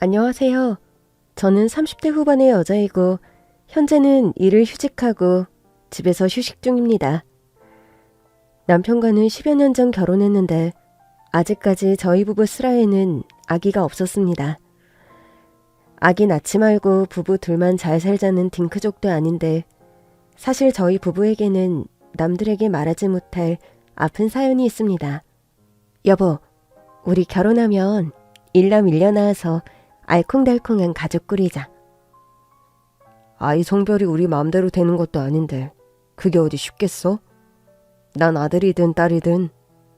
안녕하세요. 저는 30대 후반의 여자이고 현재는 일을 휴직하고 집에서 휴식 중입니다. 남편과는 10여 년 전 결혼했는데 아직까지 저희 부부 슬하에는 아기가 없었습니다. 아기 낳지 말고 부부 둘만 잘 살자는 딩크족도 아닌데 사실 저희 부부에게는 남들에게 말하지 못할 아픈 사연이 있습니다. 여보, 우리 결혼하면 일남 일녀 낳아서 알콩달콩한 가족 꾸리자. 아이 성별이 우리 마음대로 되는 것도 아닌데 그게 어디 쉽겠어? 난 아들이든 딸이든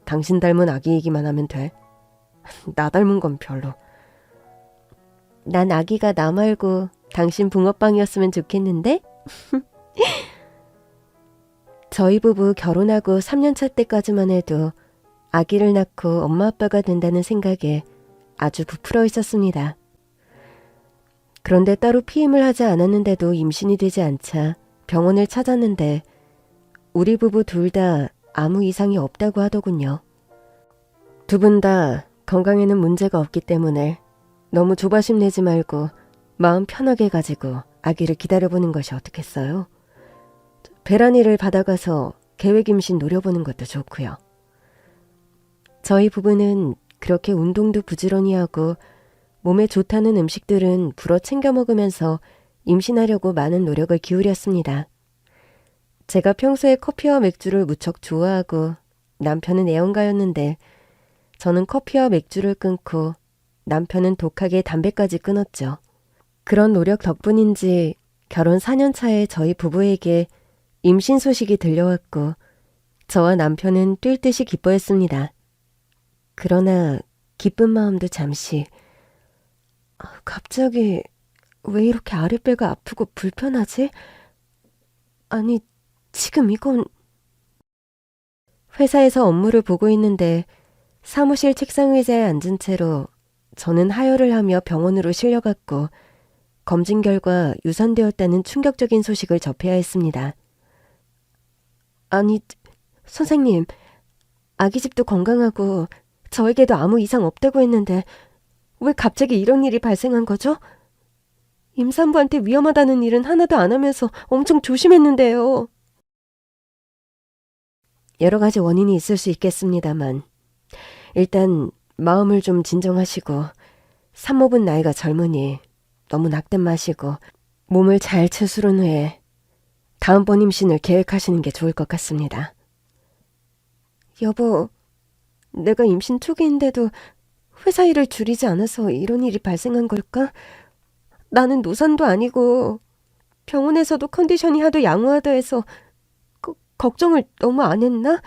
당신 닮은 아기이기만 하면 돼. 나 닮은 건 별로. 난 아기가 나 말고 당신 붕어빵이었으면 좋겠는데? 저희 부부 결혼하고 3년차 때까지만 해도 아기를 낳고 엄마 아빠가 된다는 생각에 아주 부풀어 있었습니다. 그런데 따로 피임을 하지 않았는데도 임신이 되지 않자 병원을 찾았는데 우리 부부 둘 다 아무 이상이 없다고 하더군요. 두 분 다 건강에는 문제가 없기 때문에 너무 조바심 내지 말고 마음 편하게 가지고 아기를 기다려보는 것이 어떻겠어요? 배란이를 받아가서 계획 임신 노려보는 것도 좋고요. 저희 부부는 그렇게 운동도 부지런히 하고 몸에 좋다는 음식들은 불어 챙겨 먹으면서 임신하려고 많은 노력을 기울였습니다. 제가 평소에 커피와 맥주를 무척 좋아하고 남편은 애연가였는데 저는 커피와 맥주를 끊고 남편은 독하게 담배까지 끊었죠. 그런 노력 덕분인지 결혼 4년 차에 저희 부부에게 임신 소식이 들려왔고 저와 남편은 뛸 듯이 기뻐했습니다. 그러나 기쁜 마음도 잠시 갑자기 왜 이렇게 아랫배가 아프고 불편하지? 아니, 지금 이건... 회사에서 업무를 보고 있는데 사무실 책상 의자에 앉은 채로 저는 하혈을 하며 병원으로 실려갔고 검진 결과 유산되었다는 충격적인 소식을 접해야 했습니다. 아니, 선생님, 아기 집도 건강하고 저에게도 아무 이상 없다고 했는데 왜 갑자기 이런 일이 발생한 거죠? 임산부한테 위험하다는 일은 하나도 안 하면서 엄청 조심했는데요. 여러 가지 원인이 있을 수 있겠습니다만 일단 마음을 좀 진정하시고 산모분 나이가 젊으니 너무 낙담 마시고 몸을 잘 추스른 후에 다음번 임신을 계획하시는 게 좋을 것 같습니다. 여보, 내가 임신 초기인데도 회사 일을 줄이지 않아서 이런 일이 발생한 걸까? 나는 노산도 아니고 병원에서도 컨디션이 하도 양호하다 해서 걱정을 너무 안 했나?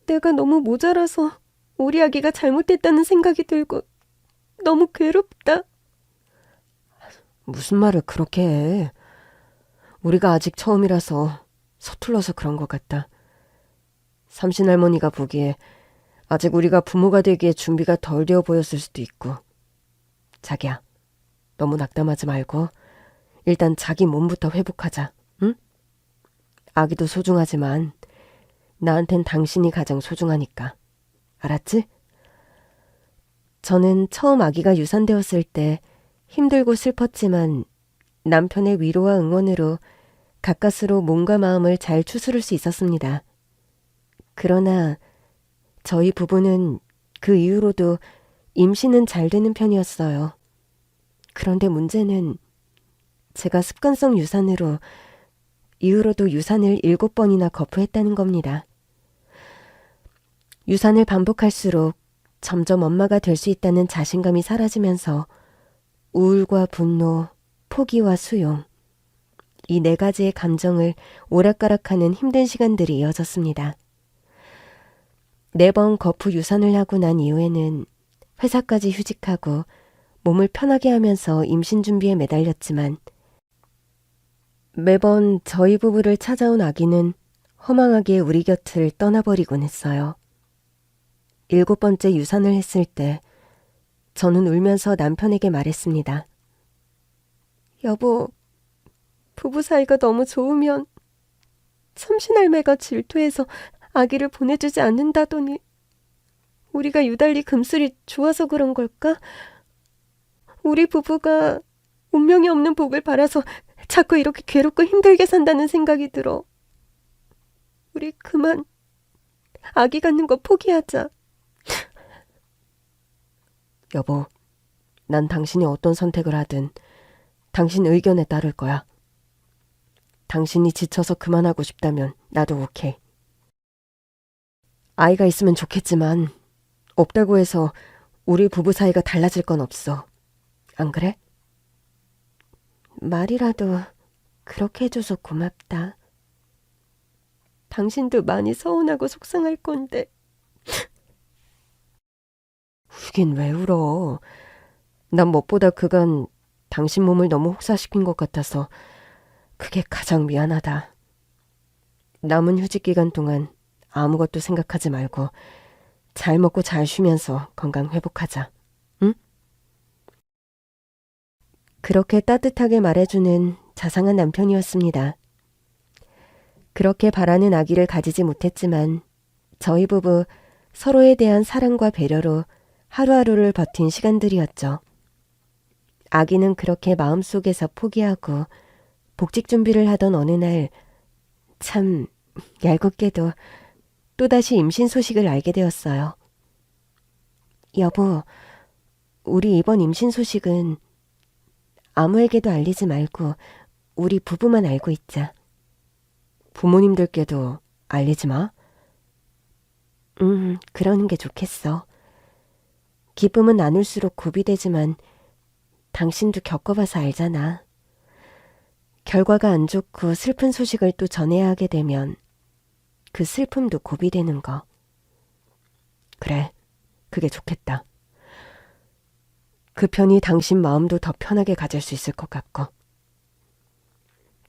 내가 너무 모자라서 우리 아기가 잘못됐다는 생각이 들고 너무 괴롭다. 무슨 말을 그렇게 해. 우리가 아직 처음이라서 서툴러서 그런 것 같다. 삼신할머니가 보기에 아직 우리가 부모가 되기에 준비가 덜 되어 보였을 수도 있고. 자기야, 너무 낙담하지 말고 일단 자기 몸부터 회복하자. 응? 아기도 소중하지만 나한텐 당신이 가장 소중하니까. 알았지? 저는 처음 아기가 유산되었을 때 힘들고 슬펐지만 남편의 위로와 응원으로 가까스로 몸과 마음을 잘 추스를 수 있었습니다. 그러나 저희 부부는 그 이후로도 임신은 잘 되는 편이었어요. 그런데 문제는 제가 습관성 유산으로 이후로도 유산을 7번이나 거부했다는 겁니다. 유산을 반복할수록 점점 엄마가 될 수 있다는 자신감이 사라지면서 우울과 분노, 포기와 수용, 이 4가지의 감정을 오락가락하는 힘든 시간들이 이어졌습니다. 4번 거푸 유산을 하고 난 이후에는 회사까지 휴직하고 몸을 편하게 하면서 임신 준비에 매달렸지만 매번 저희 부부를 찾아온 아기는 허망하게 우리 곁을 떠나버리곤 했어요. 7번째 유산을 했을 때 저는 울면서 남편에게 말했습니다. 여보, 부부 사이가 너무 좋으면 삼신할매가 질투해서 아기를 보내주지 않는다더니 우리가 유달리 금슬이 좋아서 그런 걸까? 우리 부부가 운명이 없는 복을 바라서 자꾸 이렇게 괴롭고 힘들게 산다는 생각이 들어. 우리 그만 아기 갖는 거 포기하자. 여보, 난 당신이 어떤 선택을 하든 당신 의견에 따를 거야. 당신이 지쳐서 그만하고 싶다면 나도 오케이. 아이가 있으면 좋겠지만 없다고 해서 우리 부부 사이가 달라질 건 없어. 안 그래? 말이라도 그렇게 해줘서 고맙다. 당신도 많이 서운하고 속상할 건데. 울긴 왜 울어? 난 무엇보다 그간 당신 몸을 너무 혹사시킨 것 같아서 그게 가장 미안하다. 남은 휴직 기간 동안 아무것도 생각하지 말고 잘 먹고 잘 쉬면서 건강 회복하자. 응? 그렇게 따뜻하게 말해주는 자상한 남편이었습니다. 그렇게 바라는 아기를 가지지 못했지만 저희 부부 서로에 대한 사랑과 배려로 하루하루를 버틴 시간들이었죠. 아기는 그렇게 마음속에서 포기하고 복직 준비를 하던 어느 날 참 얄궂게도 또다시 임신 소식을 알게 되었어요. 여보, 우리 이번 임신 소식은 아무에게도 알리지 말고 우리 부부만 알고 있자. 부모님들께도 알리지 마. 그러는 게 좋겠어. 기쁨은 나눌수록 고비되지만 당신도 겪어봐서 알잖아. 결과가 안 좋고 슬픈 소식을 또 전해야 하게 되면 그 슬픔도 고비되는 거. 그래, 그게 좋겠다. 그 편이 당신 마음도 더 편하게 가질 수 있을 것 같고.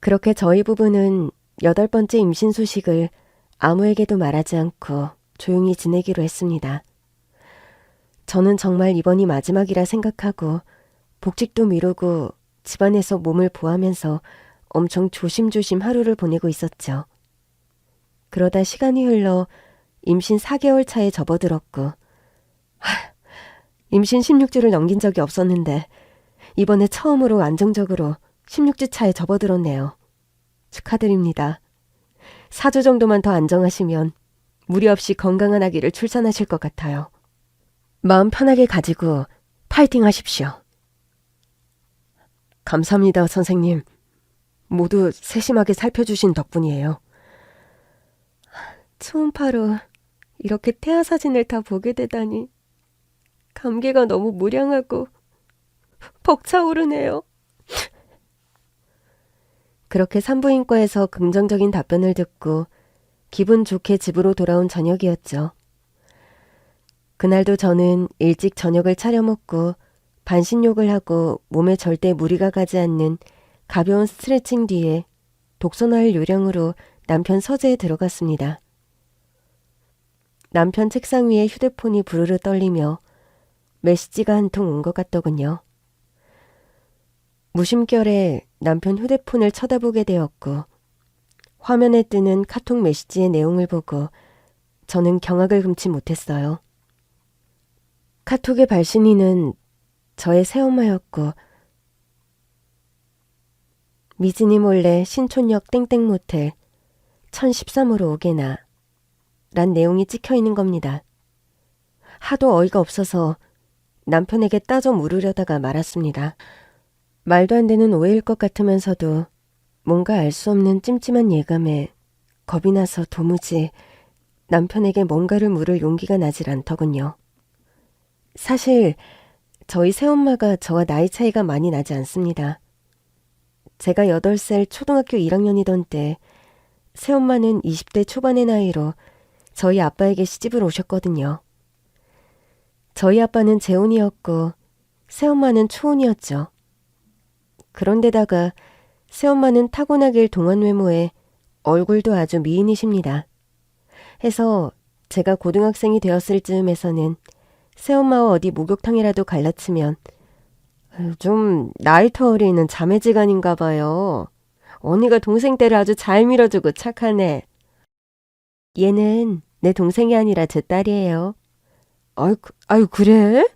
그렇게 저희 부부는 8번째 임신 소식을 아무에게도 말하지 않고 조용히 지내기로 했습니다. 저는 정말 이번이 마지막이라 생각하고 복직도 미루고 집안에서 몸을 보하면서 엄청 조심조심 하루를 보내고 있었죠. 그러다 시간이 흘러 임신 4개월 차에 접어들었고 임신 16주를 넘긴 적이 없었는데 이번에 처음으로 안정적으로 16주 차에 접어들었네요. 축하드립니다. 4주 정도만 더 안정하시면 무리 없이 건강한 아기를 출산하실 것 같아요. 마음 편하게 가지고 파이팅 하십시오. 감사합니다, 선생님. 모두 세심하게 살펴주신 덕분이에요. 초음파로 이렇게 태아 사진을 다 보게 되다니 감기가 너무 무량하고 벅차오르네요. 그렇게 산부인과에서 긍정적인 답변을 듣고 기분 좋게 집으로 돌아온 저녁이었죠. 그날도 저는 일찍 저녁을 차려 먹고 반신욕을 하고 몸에 절대 무리가 가지 않는 가벼운 스트레칭 뒤에 독서나을 요령으로 남편 서재에 들어갔습니다. 남편 책상 위에 휴대폰이 부르르 떨리며 메시지가 한 통 온 것 같더군요. 무심결에 남편 휴대폰을 쳐다보게 되었고 화면에 뜨는 카톡 메시지의 내용을 보고 저는 경악을 금치 못했어요. 카톡의 발신인은 저의 새엄마였고 미진이 몰래 신촌역 땡땡모텔 1013호로 오게나 란 내용이 찍혀있는 겁니다. 하도 어이가 없어서 남편에게 따져 물으려다가 말았습니다. 말도 안 되는 오해일 것 같으면서도 뭔가 알 수 없는 찜찜한 예감에 겁이 나서 도무지 남편에게 뭔가를 물을 용기가 나질 않더군요. 사실 저희 새엄마가 저와 나이 차이가 많이 나지 않습니다. 제가 8살 초등학교 1학년이던 때 새엄마는 20대 초반의 나이로 저희 아빠에게 시집을 오셨거든요. 저희 아빠는 재혼이었고 새엄마는 초혼이었죠. 그런데다가 새엄마는 타고나길 동안 외모에 얼굴도 아주 미인이십니다. 해서 제가 고등학생이 되었을 즈음에서는 새엄마와 어디 목욕탕이라도 갈라치면 좀 나이터 어리는 자매지간인가 봐요. 언니가 동생 때를 아주 잘 밀어주고 착하네. 얘는 내 동생이 아니라 제 딸이에요. 아유, 그래?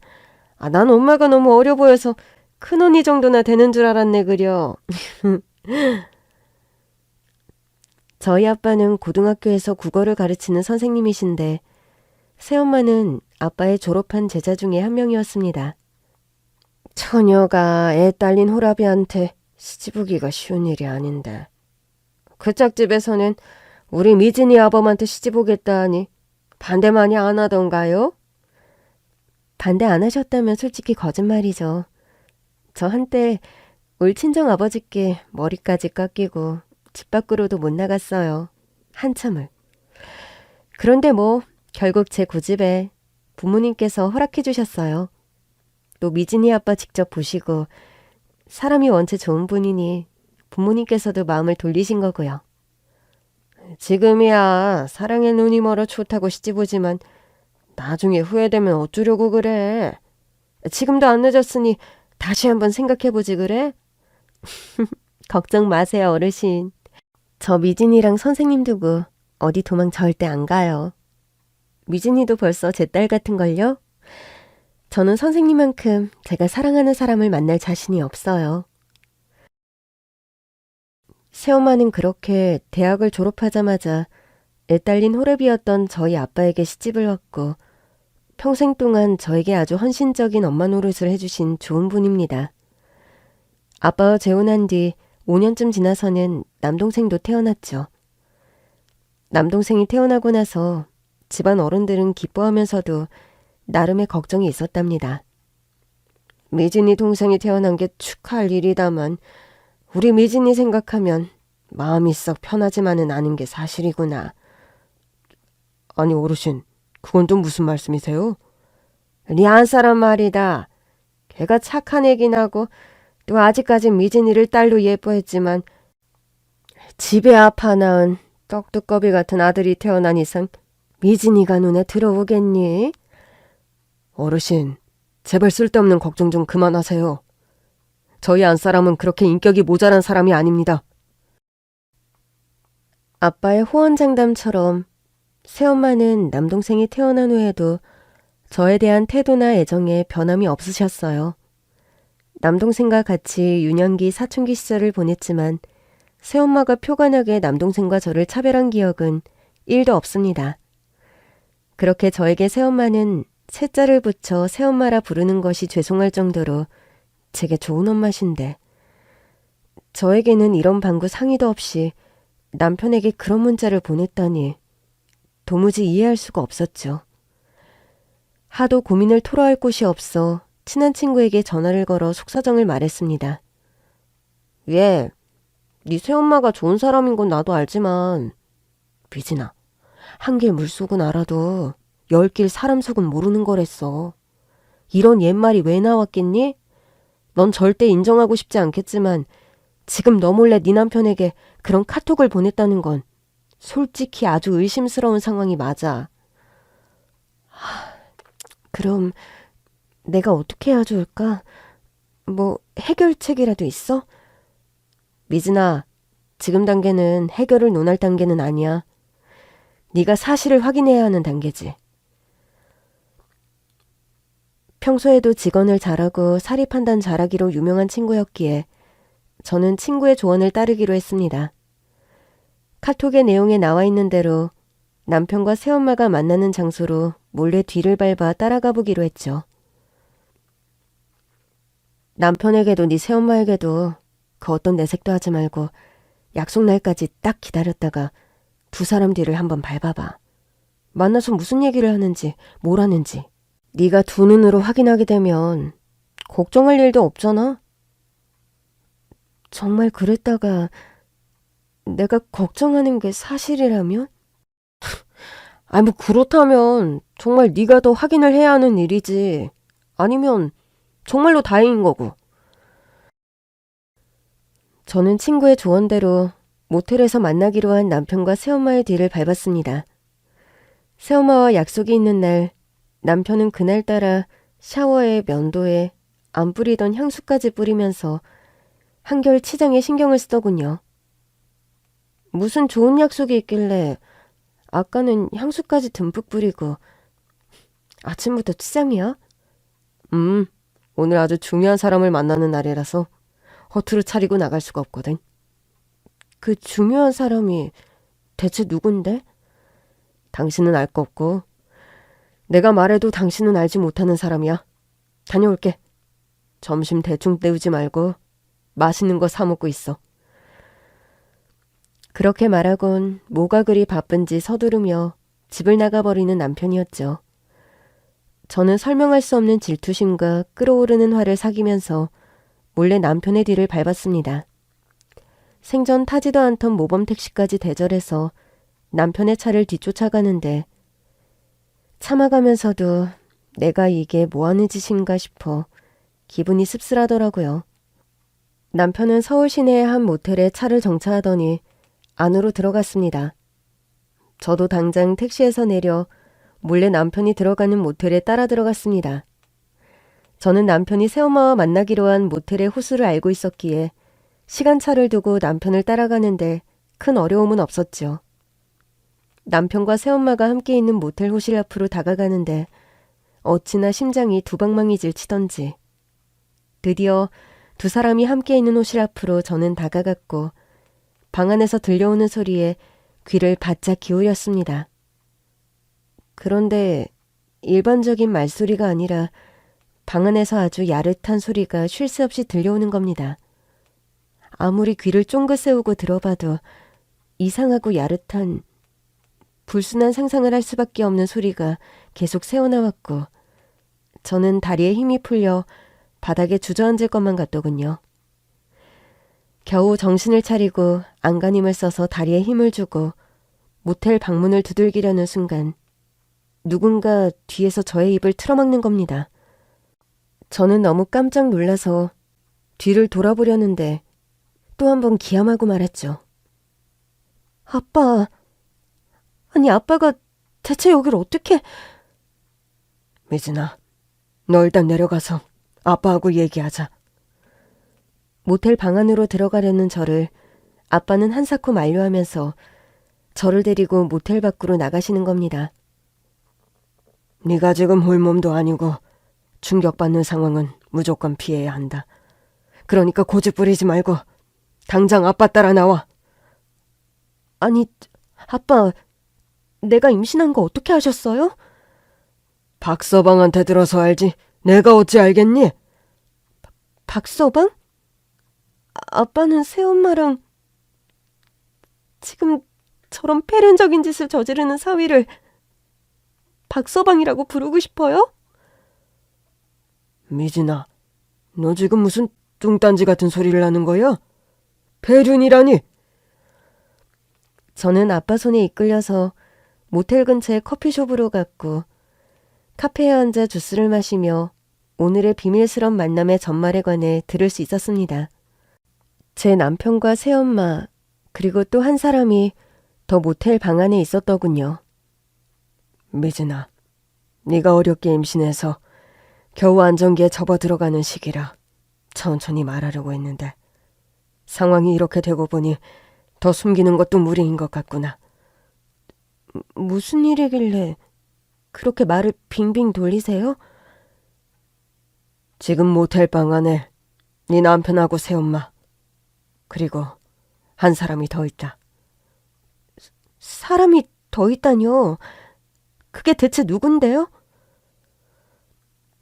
난 엄마가 너무 어려 보여서 큰언니 정도나 되는 줄 알았네 그려. 저희 아빠는 고등학교에서 국어를 가르치는 선생님이신데 새엄마는 아빠의 졸업한 제자 중에 한 명이었습니다. 처녀가 애 딸린 호라비한테 시집 오기가 쉬운 일이 아닌데 그 짝집에서는 우리 미진이 아범한테 시집 오겠다 하니 반대 많이 안 하던가요? 반대 안 하셨다면 솔직히 거짓말이죠. 저 한때 울 친정 아버지께 머리까지 깎이고 집 밖으로도 못 나갔어요. 한참을. 그런데 뭐 결국 제 고집에 부모님께서 허락해 주셨어요. 또 미진이 아빠 직접 보시고 사람이 원체 좋은 분이니 부모님께서도 마음을 돌리신 거고요. 지금이야 사랑의 눈이 멀어 좋다고 시집 오지만 나중에 후회되면 어쩌려고 그래. 지금도 안 늦었으니 다시 한번 생각해보지 그래? 걱정 마세요 어르신. 저 미진이랑 선생님 두고 어디 도망 절대 안 가요. 미진이도 벌써 제 딸 같은걸요? 저는 선생님만큼 제가 사랑하는 사람을 만날 자신이 없어요. 새엄마는 그렇게 대학을 졸업하자마자 애 딸린 호랩이었던 저희 아빠에게 시집을 왔고 평생 동안 저에게 아주 헌신적인 엄마 노릇을 해주신 좋은 분입니다. 아빠와 재혼한 뒤 5년쯤 지나서는 남동생도 태어났죠. 남동생이 태어나고 나서 집안 어른들은 기뻐하면서도 나름의 걱정이 있었답니다. 미진이 동생이 태어난 게 축하할 일이다만 우리 미진이 생각하면 마음이 썩 편하지만은 않은 게 사실이구나. 아니 어르신, 그건 또 무슨 말씀이세요? 네 안사람 말이다. 걔가 착한 애긴 하고 또 아직까진 미진이를 딸로 예뻐했지만 집에 아파 낳은 떡두꺼비 같은 아들이 태어난 이상 미진이가 눈에 들어오겠니? 어르신, 제발 쓸데없는 걱정 좀 그만하세요. 저희 안사람은 그렇게 인격이 모자란 사람이 아닙니다. 아빠의 호언장담처럼 새엄마는 남동생이 태어난 후에도 저에 대한 태도나 애정에 변함이 없으셨어요. 남동생과 같이 유년기 사춘기 시절을 보냈지만 새엄마가 표관하게 남동생과 저를 차별한 기억은 1도 없습니다. 그렇게 저에게 새엄마는 새자를 붙여 새엄마라 부르는 것이 죄송할 정도로 제게 좋은 엄마신데 저에게는 이런 방구 상의도 없이 남편에게 그런 문자를 보냈다니 도무지 이해할 수가 없었죠. 하도 고민을 토로할 곳이 없어 친한 친구에게 전화를 걸어 속사정을 말했습니다. 예, 네 새엄마가 좋은 사람인 건 나도 알지만 미진아, 한 길 물속은 알아도 10길 사람 속은 모르는 거랬어. 이런 옛말이 왜 나왔겠니? 넌 절대 인정하고 싶지 않겠지만 지금 너 몰래 네 남편에게 그런 카톡을 보냈다는 건 솔직히 아주 의심스러운 상황이 맞아. 그럼 내가 어떻게 해야 좋을까? 뭐 해결책이라도 있어? 미진아, 지금 단계는 해결을 논할 단계는 아니야. 네가 사실을 확인해야 하는 단계지. 평소에도 직언을 잘하고 사리 판단 잘하기로 유명한 친구였기에 저는 친구의 조언을 따르기로 했습니다. 카톡의 내용에 나와 있는 대로 남편과 새엄마가 만나는 장소로 몰래 뒤를 밟아 따라가 보기로 했죠. 남편에게도 네 새엄마에게도 그 어떤 내색도 하지 말고 약속 날까지 딱 기다렸다가 두 사람 뒤를 한번 밟아봐. 만나서 무슨 얘기를 하는지 뭘 하는지 네가 두 눈으로 확인하게 되면 걱정할 일도 없잖아. 정말 그랬다가 내가 걱정하는 게 사실이라면? 아니 뭐 그렇다면 정말 네가 더 확인을 해야 하는 일이지. 아니면 정말로 다행인 거고. 저는 친구의 조언대로 모텔에서 만나기로 한 남편과 새엄마의 뒤를 밟았습니다. 새엄마와 약속이 있는 날 남편은 그날따라 샤워에 면도에 안 뿌리던 향수까지 뿌리면서 한결 치장에 신경을 쓰더군요. 무슨 좋은 약속이 있길래 아까는 향수까지 듬뿍 뿌리고 아침부터 치장이야? 오늘 아주 중요한 사람을 만나는 날이라서 허투루 차리고 나갈 수가 없거든. 그 중요한 사람이 대체 누군데? 당신은 알 거 없고 내가 말해도 당신은 알지 못하는 사람이야. 다녀올게. 점심 대충 때우지 말고 맛있는 거 사 먹고 있어. 그렇게 말하곤 뭐가 그리 바쁜지 서두르며 집을 나가버리는 남편이었죠. 저는 설명할 수 없는 질투심과 끓어오르는 화를 사귀면서 몰래 남편의 뒤를 밟았습니다. 생전 타지도 않던 모범 택시까지 대절해서 남편의 차를 뒤쫓아가는데 참아가면서도 내가 이게 뭐하는 짓인가 싶어 기분이 씁쓸하더라고요. 남편은 서울 시내의 한 모텔에 차를 정차하더니 안으로 들어갔습니다. 저도 당장 택시에서 내려 몰래 남편이 들어가는 모텔에 따라 들어갔습니다. 저는 남편이 새엄마와 만나기로 한 모텔의 호수를 알고 있었기에 시간차를 두고 남편을 따라가는데 큰 어려움은 없었죠. 남편과 새엄마가 함께 있는 모텔 호실 앞으로 다가가는데 어찌나 심장이 두방망이질 치던지. 드디어 두 사람이 함께 있는 호실 앞으로 저는 다가갔고 방 안에서 들려오는 소리에 귀를 바짝 기울였습니다. 그런데 일반적인 말소리가 아니라 방 안에서 아주 야릇한 소리가 쉴 새 없이 들려오는 겁니다. 아무리 귀를 쫑긋 세우고 들어봐도 이상하고 야릇한 불순한 상상을 할 수밖에 없는 소리가 계속 새어나왔고 저는 다리에 힘이 풀려 바닥에 주저앉을 것만 같더군요. 겨우 정신을 차리고 안간힘을 써서 다리에 힘을 주고 모텔 방문을 두들기려는 순간 누군가 뒤에서 저의 입을 틀어막는 겁니다. 저는 너무 깜짝 놀라서 뒤를 돌아보려는데 또 한 번 기함하고 말했죠. 아빠, 아니 아빠가 대체 여길 어떻게... 미진아, 너 일단 내려가서 아빠하고 얘기하자. 모텔 방 안으로 들어가려는 저를 아빠는 한사코 만류하면서 저를 데리고 모텔 밖으로 나가시는 겁니다. 네가 지금 홀몸도 아니고 충격받는 상황은 무조건 피해야 한다. 그러니까 고집 부리지 말고 당장 아빠 따라 나와. 아니, 아빠, 내가 임신한 거 어떻게 아셨어요? 박서방한테 들어서 알지. 내가 어찌 알겠니? 박서방? 아빠는 새엄마랑 지금 저런 폐륜적인 짓을 저지르는 사위를 박서방이라고 부르고 싶어요? 미진아, 너 지금 무슨 뚱딴지 같은 소리를 하는 거야? 폐륜이라니? 저는 아빠 손에 이끌려서 모텔 근처의 커피숍으로 갔고 카페에 앉아 주스를 마시며 오늘의 비밀스런 만남의 전말에 관해 들을 수 있었습니다. 제 남편과 새엄마 그리고 또 한 사람이 더 모텔 방 안에 있었더군요. 미진아, 네가 어렵게 임신해서 겨우 안정기에 접어들어가는 시기라 천천히 말하려고 했는데 상황이 이렇게 되고 보니 더 숨기는 것도 무리인 것 같구나. 무슨 일이길래 그렇게 말을 빙빙 돌리세요? 지금 모텔 방 안에 네 남편하고 새엄마 그리고 한 사람이 더 있다. 사람이 더 있다뇨? 그게 대체 누군데요?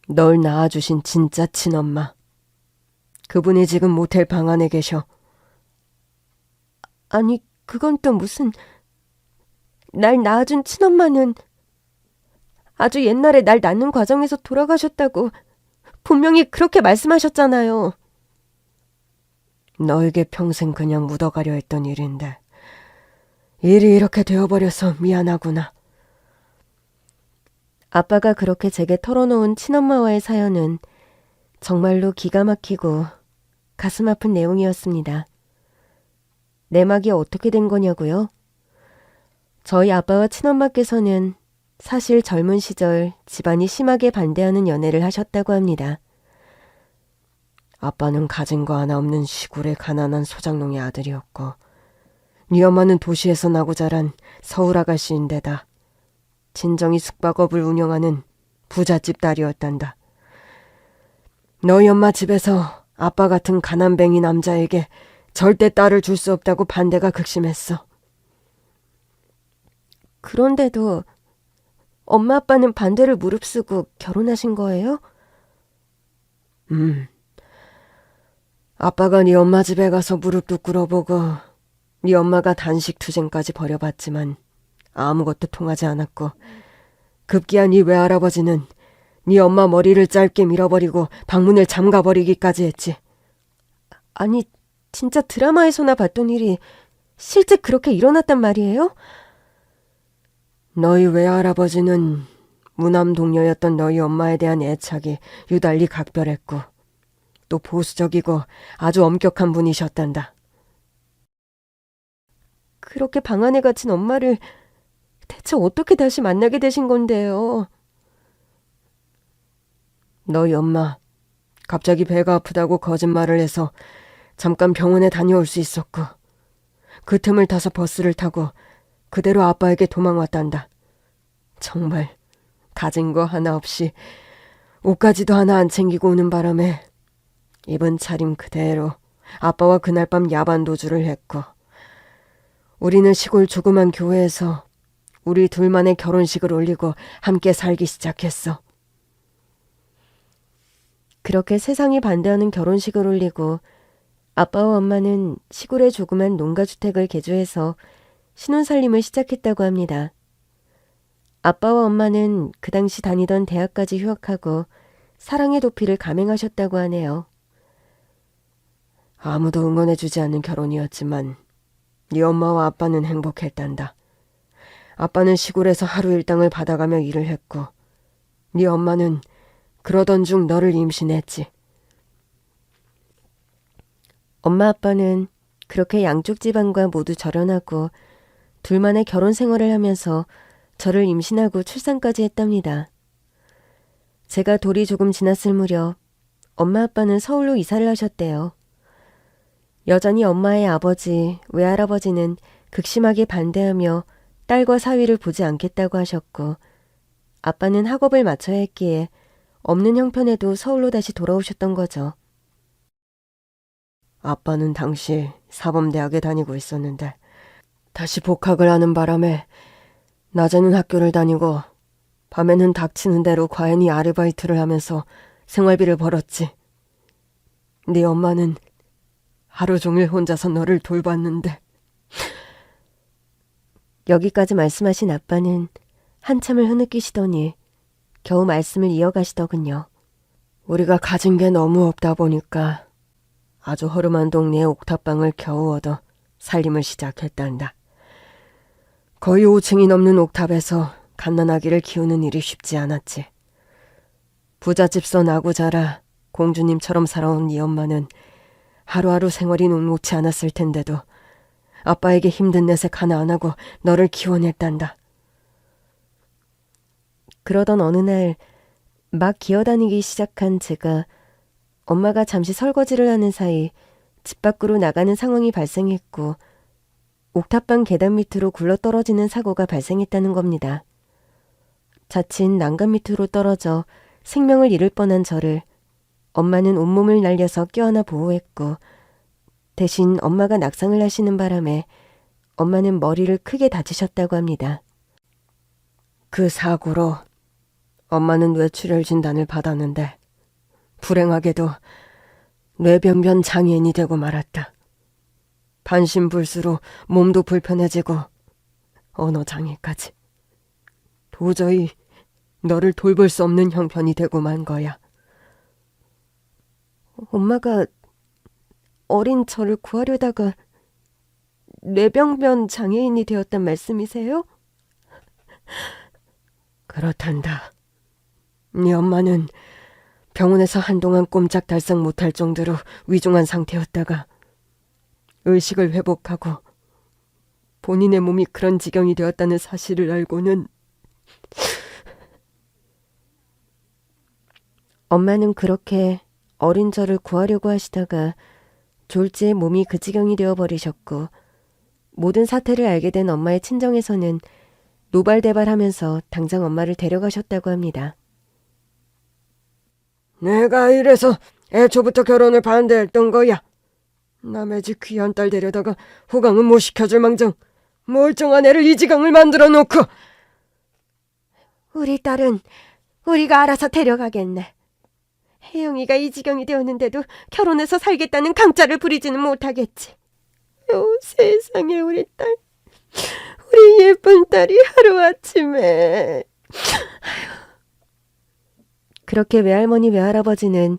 널 낳아주신 진짜 친엄마. 그분이 지금 모텔 방 안에 계셔. 아니, 그건 또 무슨... 날 낳아준 친엄마는 아주 옛날에 날 낳는 과정에서 돌아가셨다고 분명히 그렇게 말씀하셨잖아요. 너에게 평생 그냥 묻어가려 했던 일인데 일이 이렇게 되어버려서 미안하구나. 아빠가 그렇게 제게 털어놓은 친엄마와의 사연은 정말로 기가 막히고 가슴 아픈 내용이었습니다. 내막이 어떻게 된 거냐고요? 저희 아빠와 친엄마께서는 사실 젊은 시절 집안이 심하게 반대하는 연애를 하셨다고 합니다. 아빠는 가진 거 하나 없는 시골의 가난한 소장농의 아들이었고 네 엄마는 도시에서 나고 자란 서울 아가씨인데다 진정이 숙박업을 운영하는 부잣집 딸이었단다. 너희 엄마 집에서 아빠 같은 가난뱅이 남자에게 절대 딸을 줄 수 없다고 반대가 극심했어. 그런데도 엄마 아빠는 반대를 무릅쓰고 결혼하신 거예요? 아빠가 네 엄마 집에 가서 무릎도 꿇어보고 네 엄마가 단식 투쟁까지 벌여봤지만 아무것도 통하지 않았고, 급기야 네 외할아버지는 네 엄마 머리를 짧게 밀어버리고 방문을 잠가버리기까지 했지. 아니, 진짜 드라마에서나 봤던 일이 실제 그렇게 일어났단 말이에요? 너희 외할아버지는 무남 동료였던 너희 엄마에 대한 애착이 유달리 각별했고 또 보수적이고 아주 엄격한 분이셨단다. 그렇게 방 안에 갇힌 엄마를 대체 어떻게 다시 만나게 되신 건데요? 너희 엄마 갑자기 배가 아프다고 거짓말을 해서 잠깐 병원에 다녀올 수 있었고, 그 틈을 타서 버스를 타고 그대로 아빠에게 도망왔단다. 정말 가진 거 하나 없이 옷가지도 하나 안 챙기고 오는 바람에 입은 차림 그대로 아빠와 그날 밤 야반 도주를 했고, 우리는 시골 조그만 교회에서 우리 둘만의 결혼식을 올리고 함께 살기 시작했어. 그렇게 세상이 반대하는 결혼식을 올리고 아빠와 엄마는 시골의 조그만 농가주택을 개조해서 신혼살림을 시작했다고 합니다. 아빠와 엄마는 그 당시 다니던 대학까지 휴학하고 사랑의 도피를 감행하셨다고 하네요. 아무도 응원해주지 않는 결혼이었지만 네 엄마와 아빠는 행복했단다. 아빠는 시골에서 하루 일당을 받아가며 일을 했고, 네 엄마는 그러던 중 너를 임신했지. 엄마 아빠는 그렇게 양쪽 집안과 모두 절연하고 둘만의 결혼 생활을 하면서 저를 임신하고 출산까지 했답니다. 제가 돌이 조금 지났을 무렵 엄마 아빠는 서울로 이사를 하셨대요. 여전히 엄마의 아버지, 외할아버지는 극심하게 반대하며 딸과 사위를 보지 않겠다고 하셨고, 아빠는 학업을 마쳐야 했기에 없는 형편에도 서울로 다시 돌아오셨던 거죠. 아빠는 당시 사범대학에 다니고 있었는데 다시 복학을 하는 바람에 낮에는 학교를 다니고 밤에는 닥치는 대로 과연히 아르바이트를 하면서 생활비를 벌었지. 네 엄마는 하루 종일 혼자서 너를 돌봤는데. 여기까지 말씀하신 아빠는 한참을 흐느끼시더니 겨우 말씀을 이어가시더군요. 우리가 가진 게 너무 없다 보니까 아주 허름한 동네에 옥탑방을 겨우 얻어 살림을 시작했단다. 거의 5층이 넘는 옥탑에서 갓난아기를 키우는 일이 쉽지 않았지. 부잣집서 나고 자라 공주님처럼 살아온 네 엄마는 하루하루 생활이 녹록지 않았을 텐데도 아빠에게 힘든 내색 하나 안 하고 너를 키워냈단다. 그러던 어느 날 막 기어다니기 시작한 제가 엄마가 잠시 설거지를 하는 사이 집 밖으로 나가는 상황이 발생했고, 옥탑방 계단 밑으로 굴러떨어지는 사고가 발생했다는 겁니다. 자칫 난간 밑으로 떨어져 생명을 잃을 뻔한 저를 엄마는 온몸을 날려서 껴안아 보호했고, 대신 엄마가 낙상을 하시는 바람에 엄마는 머리를 크게 다치셨다고 합니다. 그 사고로 엄마는 뇌출혈 진단을 받았는데 불행하게도 뇌병변 장애인이 되고 말았다. 반신불수로 몸도 불편해지고 언어장애까지. 도저히 너를 돌볼 수 없는 형편이 되고 만 거야. 엄마가 어린 저를 구하려다가 뇌병변 장애인이 되었단 말씀이세요? 그렇단다. 네 엄마는 병원에서 한동안 꼼짝달싹 못할 정도로 위중한 상태였다가 의식을 회복하고 본인의 몸이 그런 지경이 되었다는 사실을 알고는 엄마는 그렇게 어린 저를 구하려고 하시다가 졸지에 몸이 그 지경이 되어버리셨고, 모든 사태를 알게 된 엄마의 친정에서는 노발대발하면서 당장 엄마를 데려가셨다고 합니다. 내가 이래서 애초부터 결혼을 반대했던 거야. 남의 집 귀한 딸 데려다가 호강은 못 시켜줄 망정 멀쩡한 애를 이 지경을 만들어 놓고. 우리 딸은 우리가 알아서 데려가겠네. 혜영이가 이 지경이 되었는데도 결혼해서 살겠다는 강짜를 부리지는 못하겠지. 세상에 우리 딸, 우리 예쁜 딸이 하루아침에. 그렇게 외할머니 외할아버지는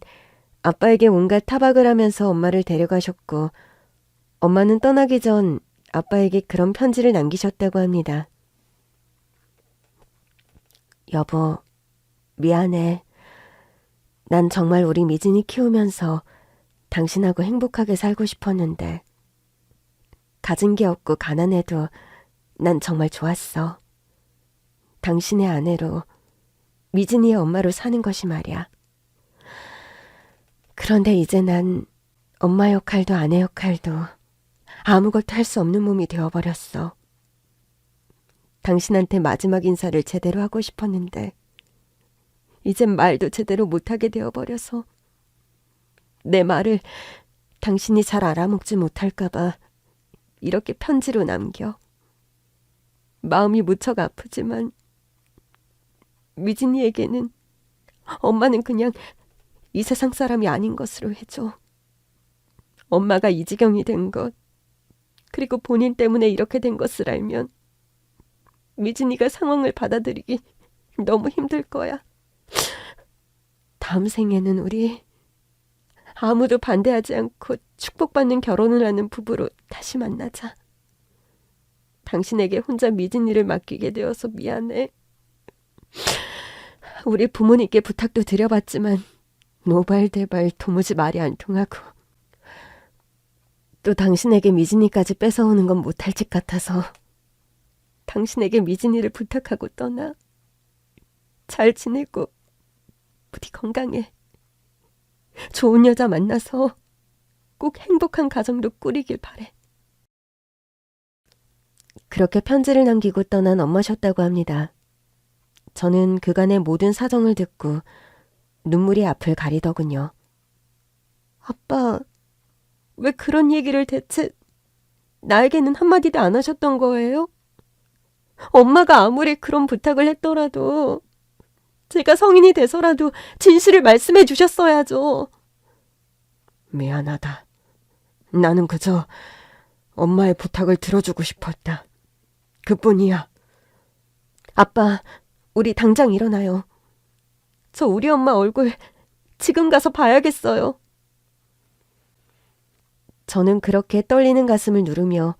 아빠에게 온갖 타박을 하면서 엄마를 데려가셨고, 엄마는 떠나기 전 아빠에게 그런 편지를 남기셨다고 합니다. 여보, 미안해. 난 정말 우리 미진이 키우면서 당신하고 행복하게 살고 싶었는데, 가진 게 없고 가난해도 난 정말 좋았어. 당신의 아내로, 미진이의 엄마로 사는 것이 말이야. 그런데 이제 난 엄마 역할도 아내 역할도 아무것도 할 수 없는 몸이 되어버렸어. 당신한테 마지막 인사를 제대로 하고 싶었는데 이젠 말도 제대로 못하게 되어버려서 내 말을 당신이 잘 알아먹지 못할까봐 이렇게 편지로 남겨. 마음이 무척 아프지만 미진이에게는 엄마는 그냥 이 세상 사람이 아닌 것으로 해줘. 엄마가 이 지경이 된 것, 그리고 본인 때문에 이렇게 된 것을 알면 미진이가 상황을 받아들이기 너무 힘들 거야. 다음 생에는 우리 아무도 반대하지 않고 축복받는 결혼을 하는 부부로 다시 만나자. 당신에게 혼자 미진이를 맡기게 되어서 미안해. 우리 부모님께 부탁도 드려봤지만 노발대발 도무지 말이 안 통하고, 또 당신에게 미진이까지 뺏어오는 건 못할 것 같아서 당신에게 미진이를 부탁하고 떠나. 잘 지내고 부디 건강해. 좋은 여자 만나서 꼭 행복한 가정도 꾸리길 바래. 그렇게 편지를 남기고 떠난 엄마셨다고 합니다. 저는 그간의 모든 사정을 듣고 눈물이 앞을 가리더군요. 아빠, 왜 그런 얘기를 대체 나에게는 한마디도 안 하셨던 거예요? 엄마가 아무리 그런 부탁을 했더라도 제가 성인이 돼서라도 진실을 말씀해 주셨어야죠. 미안하다. 나는 그저 엄마의 부탁을 들어주고 싶었다. 그뿐이야. 아빠, 우리 당장 일어나요. 저 우리 엄마 얼굴 지금 가서 봐야겠어요. 저는 그렇게 떨리는 가슴을 누르며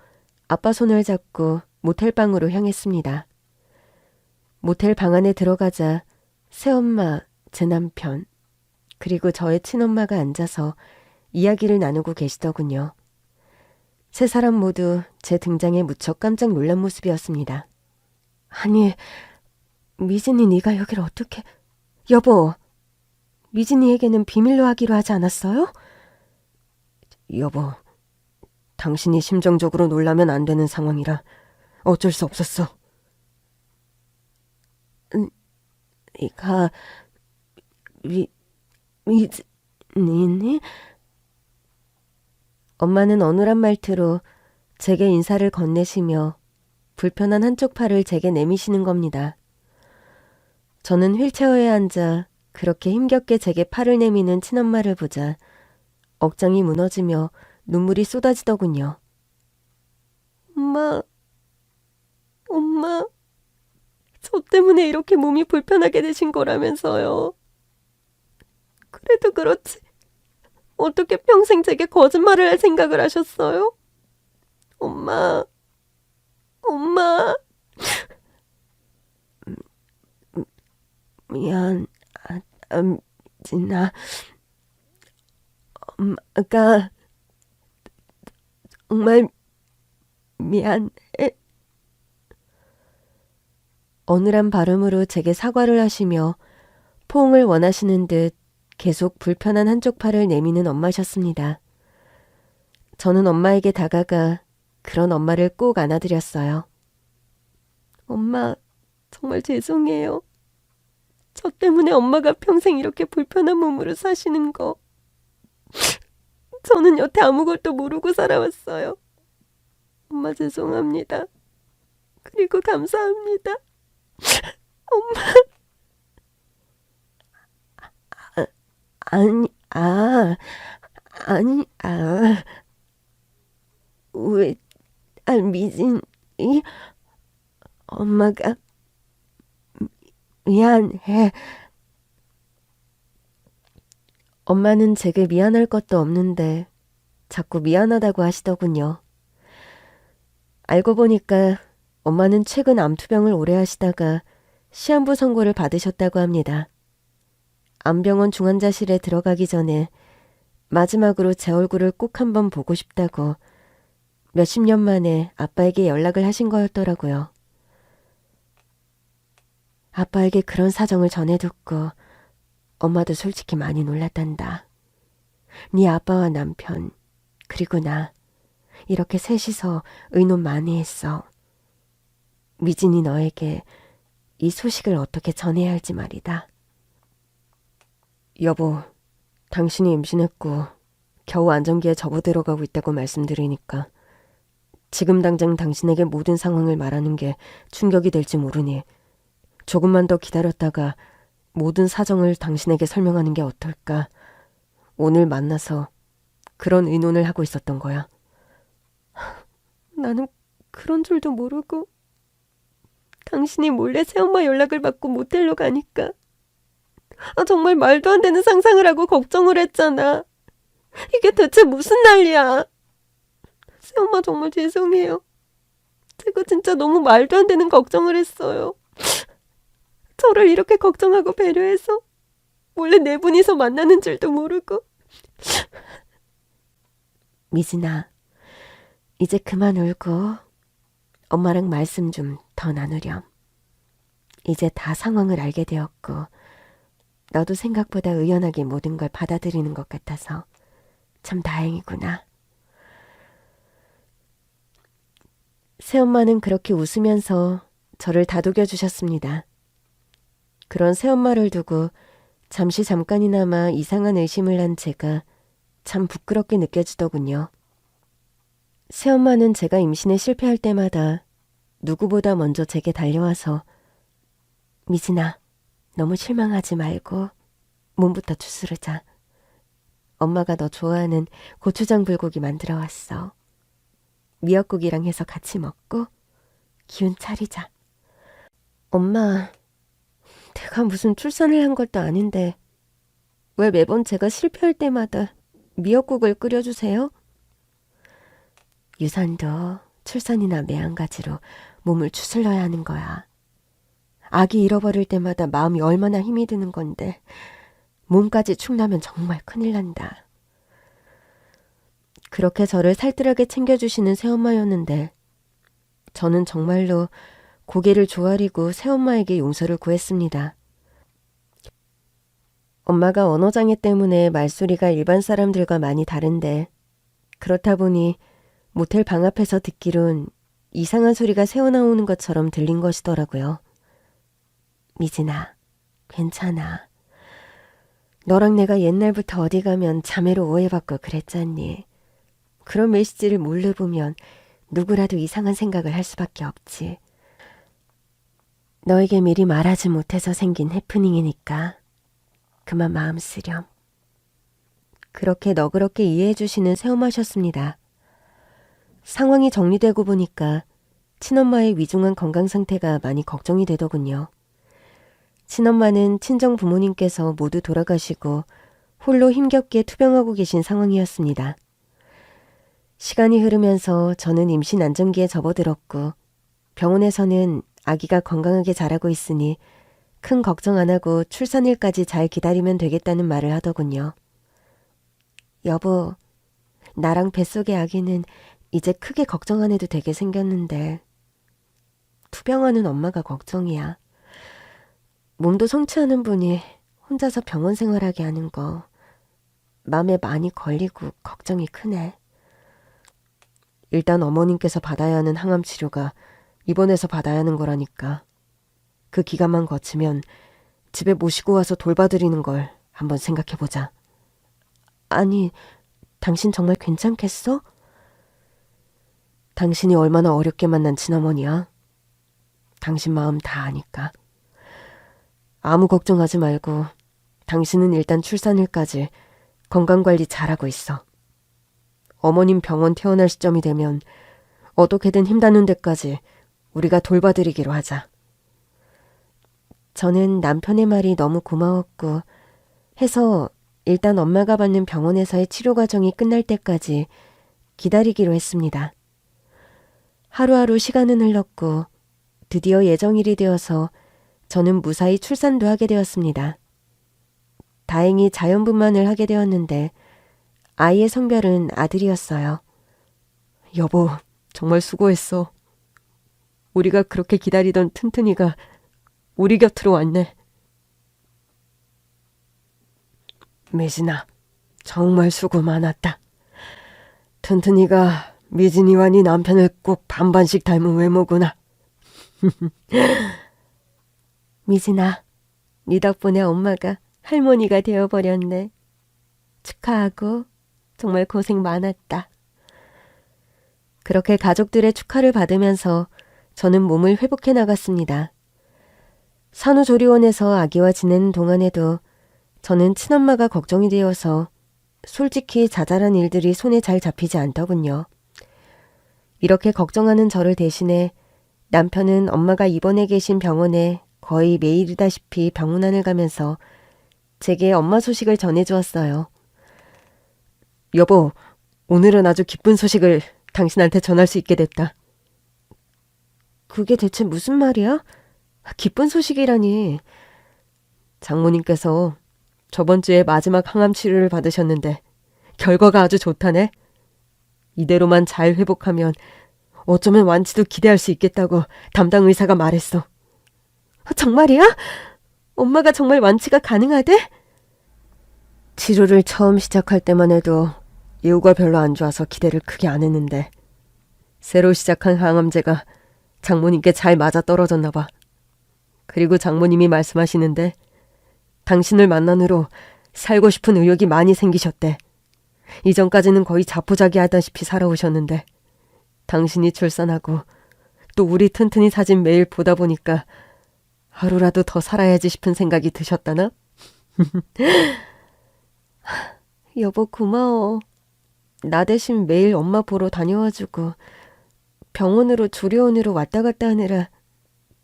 아빠 손을 잡고 모텔방으로 향했습니다. 모텔 방 안에 들어가자 새엄마, 제 남편, 그리고 저의 친엄마가 앉아서 이야기를 나누고 계시더군요. 세 사람 모두 제 등장에 무척 깜짝 놀란 모습이었습니다. 아니, 미진이 네가 여길 어떻게... 여보, 미진이에게는 비밀로 하기로 하지 않았어요? 여보, 당신이 심정적으로 놀라면 안 되는 상황이라 어쩔 수 없었어. 네가 미진이니? 엄마는 어눌한 말투로 제게 인사를 건네시며 불편한 한쪽 팔을 제게 내미시는 겁니다. 저는 휠체어에 앉아 그렇게 힘겹게 제게 팔을 내미는 친엄마를 보자 억장이 무너지며 눈물이 쏟아지더군요. 엄마, 저 때문에 이렇게 몸이 불편하게 되신 거라면서요. 그래도 그렇지. 어떻게 평생 제게 거짓말을 할 생각을 하셨어요? 엄마. 미안, 진아. 엄마가 정말 미안해. 어눌한 발음으로 제게 사과를 하시며 포옹을 원하시는 듯 계속 불편한 한쪽 팔을 내미는 엄마셨습니다. 저는 엄마에게 다가가 그런 엄마를 꼭 안아드렸어요. 엄마, 정말 죄송해요. 저 때문에 엄마가 평생 이렇게 불편한 몸으로 사시는 거. 저는 여태 아무것도 모르고 살아왔어요. 엄마 죄송합니다. 그리고 감사합니다. 엄마. 아니, 왜, 미진이? 엄마가, 미안해. 엄마는 제게 미안할 것도 없는데 자꾸 미안하다고 하시더군요. 알고 보니까 엄마는 최근 암투병을 오래 하시다가 시한부 선고를 받으셨다고 합니다. 암병원 중환자실에 들어가기 전에 마지막으로 제 얼굴을 꼭 한번 보고 싶다고 몇십 년 만에 아빠에게 연락을 하신 거였더라고요. 아빠에게 그런 사정을 전해 듣고 엄마도 솔직히 많이 놀랐단다. 네 아빠와 남편 그리고 나 이렇게 셋이서 의논 많이 했어. 미진이 너에게 이 소식을 어떻게 전해야 할지 말이다. 여보, 당신이 임신했고 겨우 안정기에 접어들어가고 있다고 말씀드리니까 지금 당장 당신에게 모든 상황을 말하는 게 충격이 될지 모르니 조금만 더 기다렸다가 모든 사정을 당신에게 설명하는 게 어떨까. 오늘 만나서 그런 의논을 하고 있었던 거야. 나는 그런 줄도 모르고 당신이 몰래 새엄마 연락을 받고 모텔로 가니까 정말 말도 안 되는 상상을 하고 걱정을 했잖아. 이게 대체 무슨 난리야. 새엄마 정말 죄송해요. 제가 진짜 너무 말도 안 되는 걱정을 했어요. 저를 이렇게 걱정하고 배려해서 몰래 네 분이서 만나는 줄도 모르고. 미진아, 이제 그만 울고 엄마랑 말씀 좀 더 나누렴. 이제 다 상황을 알게 되었고 너도 생각보다 의연하게 모든 걸 받아들이는 것 같아서 참 다행이구나. 새엄마는 그렇게 웃으면서 저를 다독여 주셨습니다. 그런 새엄마를 두고 잠깐이나마 이상한 의심을 한 제가 참 부끄럽게 느껴지더군요. 새엄마는 제가 임신에 실패할 때마다 누구보다 먼저 제게 달려와서 미진아, 너무 실망하지 말고 몸부터 추스르자. 엄마가 너 좋아하는 고추장 불고기 만들어 왔어. 미역국이랑 해서 같이 먹고 기운 차리자. 엄마, 내가 무슨 출산을 한 것도 아닌데 왜 매번 제가 실패할 때마다 미역국을 끓여주세요? 유산도 출산이나 매한가지로 몸을 추슬러야 하는 거야. 아기 잃어버릴 때마다 마음이 얼마나 힘이 드는 건데 몸까지 축나면 정말 큰일 난다. 그렇게 저를 살뜰하게 챙겨주시는 새엄마였는데 저는 정말로 고개를 조아리고 새엄마에게 용서를 구했습니다. 엄마가 언어장애 때문에 말소리가 일반 사람들과 많이 다른데 그렇다 보니 모텔 방 앞에서 듣기론 이상한 소리가 새어나오는 것처럼 들린 것이더라고요. 미진아, 괜찮아. 너랑 내가 옛날부터 어디 가면 자매로 오해받고 그랬잖니. 그런 메시지를 몰래 보면 누구라도 이상한 생각을 할 수밖에 없지. 너에게 미리 말하지 못해서 생긴 해프닝이니까 그만 마음 쓰렴. 그렇게 너그럽게 이해해 주시는 새엄마셨습니다. 상황이 정리되고 보니까 친엄마의 위중한 건강 상태가 많이 걱정이 되더군요. 친엄마는 친정 부모님께서 모두 돌아가시고 홀로 힘겹게 투병하고 계신 상황이었습니다. 시간이 흐르면서 저는 임신 안정기에 접어들었고 병원에서는 아기가 건강하게 자라고 있으니 큰 걱정 안 하고 출산일까지 잘 기다리면 되겠다는 말을 하더군요. 여보, 나랑 뱃속의 아기는 이제 크게 걱정 안 해도 되게 생겼는데 투병하는 엄마가 걱정이야. 몸도 성취하는 분이 혼자서 병원 생활하게 하는 거 마음에 많이 걸리고 걱정이 크네. 일단 어머님께서 받아야 하는 항암 치료가 입원해서 받아야 하는 거라니까. 그 기간만 거치면 집에 모시고 와서 돌봐드리는 걸 한번 생각해보자. 아니, 당신 정말 괜찮겠어? 당신이 얼마나 어렵게 만난 친어머니야. 당신 마음 다 아니까. 아무 걱정하지 말고 당신은 일단 출산일까지 건강관리 잘하고 있어. 어머님 병원 퇴원할 시점이 되면 어떻게든 힘닿는 데까지 우리가 돌봐드리기로 하자. 저는 남편의 말이 너무 고마웠고 해서 일단 엄마가 받는 병원에서의 치료 과정이 끝날 때까지 기다리기로 했습니다. 하루하루 시간은 흘렀고 드디어 예정일이 되어서 저는 무사히 출산도 하게 되었습니다. 다행히 자연분만을 하게 되었는데 아이의 성별은 아들이었어요. 여보, 정말 수고했어. 우리가 그렇게 기다리던 튼튼이가 우리 곁으로 왔네. 미진아, 정말 수고 많았다. 튼튼이가 미진이와 네 남편을 꼭 반반씩 닮은 외모구나. 미진아, 네 덕분에 엄마가 할머니가 되어버렸네. 축하하고 정말 고생 많았다. 그렇게 가족들의 축하를 받으면서 저는 몸을 회복해 나갔습니다. 산후조리원에서 아기와 지내는 동안에도 저는 친엄마가 걱정이 되어서 솔직히 자잘한 일들이 손에 잘 잡히지 않더군요. 이렇게 걱정하는 저를 대신해 남편은 엄마가 입원해 계신 병원에 거의 매일이다시피 병문안을 가면서 제게 엄마 소식을 전해주었어요. 여보, 오늘은 아주 기쁜 소식을 당신한테 전할 수 있게 됐다. 그게 대체 무슨 말이야? 기쁜 소식이라니. 장모님께서 저번 주에 마지막 항암 치료를 받으셨는데 결과가 아주 좋다네. 이대로만 잘 회복하면 어쩌면 완치도 기대할 수 있겠다고 담당 의사가 말했어. 정말이야? 엄마가 정말 완치가 가능하대? 치료를 처음 시작할 때만 해도 예후가 별로 안 좋아서 기대를 크게 안 했는데 새로 시작한 항암제가 장모님께 잘 맞아떨어졌나 봐. 그리고 장모님이 말씀하시는데 당신을 만난 후로 살고 싶은 의욕이 많이 생기셨대. 이전까지는 거의 자포자기하다시피 살아오셨는데 당신이 출산하고 또 우리 튼튼이 사진 매일 보다 보니까 하루라도 더 살아야지 싶은 생각이 드셨다나? 여보 고마워. 나 대신 매일 엄마 보러 다녀와주고 병원으로 조리원으로 왔다 갔다 하느라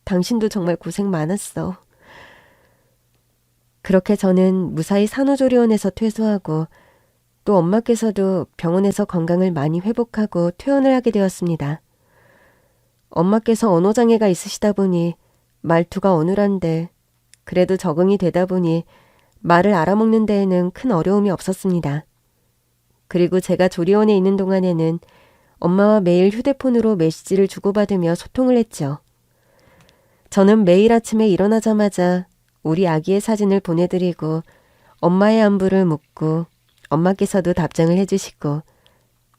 당신도 정말 고생 많았어. 그렇게 저는 무사히 산후조리원에서 퇴소하고 또 엄마께서도 병원에서 건강을 많이 회복하고 퇴원을 하게 되었습니다. 엄마께서 언어장애가 있으시다 보니 말투가 어눌한데 그래도 적응이 되다 보니 말을 알아먹는 데에는 큰 어려움이 없었습니다. 그리고 제가 조리원에 있는 동안에는 엄마와 매일 휴대폰으로 메시지를 주고받으며 소통을 했죠. 저는 매일 아침에 일어나자마자 우리 아기의 사진을 보내드리고 엄마의 안부를 묻고 엄마께서도 답장을 해주시고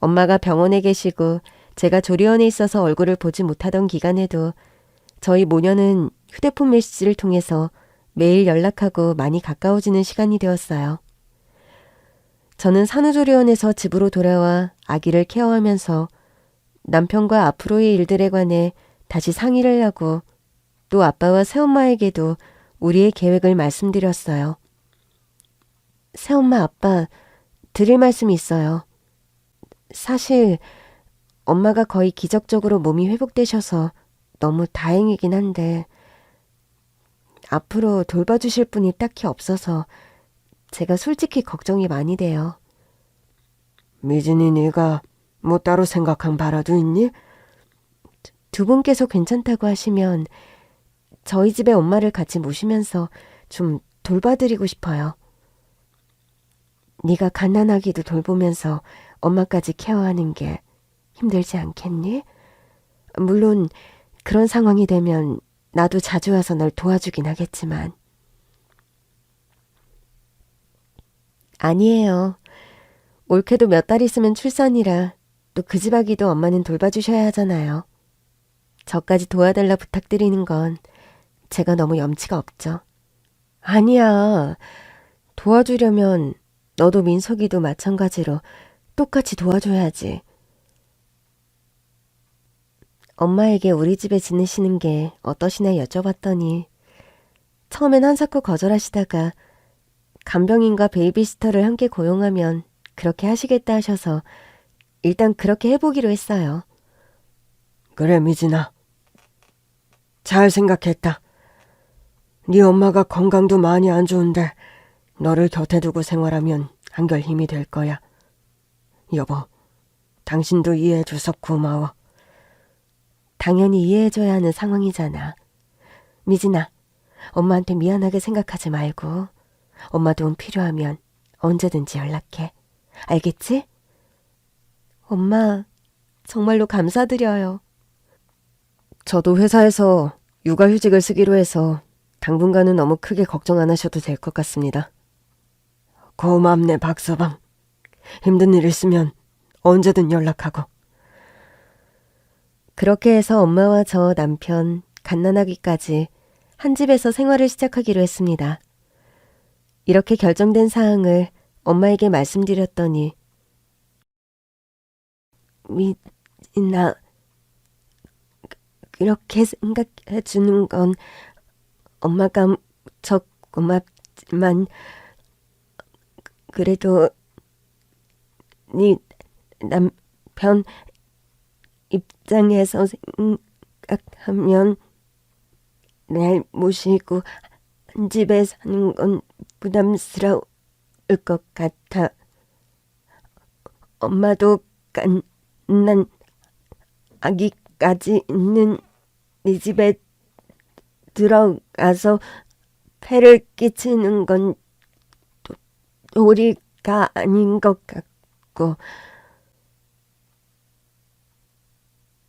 엄마가 병원에 계시고 제가 조리원에 있어서 얼굴을 보지 못하던 기간에도 저희 모녀는 휴대폰 메시지를 통해서 매일 연락하고 많이 가까워지는 시간이 되었어요. 저는 산후조리원에서 집으로 돌아와 아기를 케어하면서 남편과 앞으로의 일들에 관해 다시 상의를 하고 또 아빠와 새엄마에게도 우리의 계획을 말씀드렸어요. 새엄마, 아빠, 드릴 말씀이 있어요. 사실 엄마가 거의 기적적으로 몸이 회복되셔서 너무 다행이긴 한데 앞으로 돌봐주실 분이 딱히 없어서 제가 솔직히 걱정이 많이 돼요. 미진이 네가 뭐 따로 생각한 바라도 있니? 두 분께서 괜찮다고 하시면 저희 집에 엄마를 같이 모시면서 좀 돌봐드리고 싶어요. 네가 갓난아기도 돌보면서 엄마까지 케어하는 게 힘들지 않겠니? 물론 그런 상황이 되면 나도 자주 와서 널 도와주긴 하겠지만. 아니에요. 올케도 몇 달 있으면 출산이라 또 그 집 아기도 엄마는 돌봐주셔야 하잖아요. 저까지 도와달라 부탁드리는 건 제가 너무 염치가 없죠. 아니야. 도와주려면 너도 민석이도 마찬가지로 똑같이 도와줘야지. 엄마에게 우리 집에 지내시는 게 어떠시나 여쭤봤더니 처음엔 한사코 거절하시다가 간병인과 베이비시터를 함께 고용하면 그렇게 하시겠다 하셔서 일단 그렇게 해보기로 했어요. 그래, 미진아. 잘 생각했다. 네 엄마가 건강도 많이 안 좋은데 너를 곁에 두고 생활하면 한결 힘이 될 거야. 여보, 당신도 이해해줘서 고마워. 당연히 이해해줘야 하는 상황이잖아. 미진아, 엄마한테 미안하게 생각하지 말고 엄마 도움 필요하면 언제든지 연락해. 알겠지? 엄마, 정말로 감사드려요. 저도 회사에서 육아휴직을 쓰기로 해서 당분간은 너무 크게 걱정 안 하셔도 될 것 같습니다. 고맙네, 박서방. 힘든 일 있으면 언제든 연락하고. 그렇게 해서 엄마와 저 남편, 갓난아기까지 한 집에서 생활을 시작하기로 했습니다. 이렇게 결정된 사항을 엄마에게 말씀드렸더니 미진아, 그렇게 생각해 주는 건 엄마가 무척 고맙지만 그래도 네 남편 입장에서 생각하면 날 모시고 한 집에 사는 건 부담스러울 것 같아. 엄마도 갓난 아기까지 있는 네 집에 들어가서 폐를 끼치는 건 도리가 아닌 것 같고.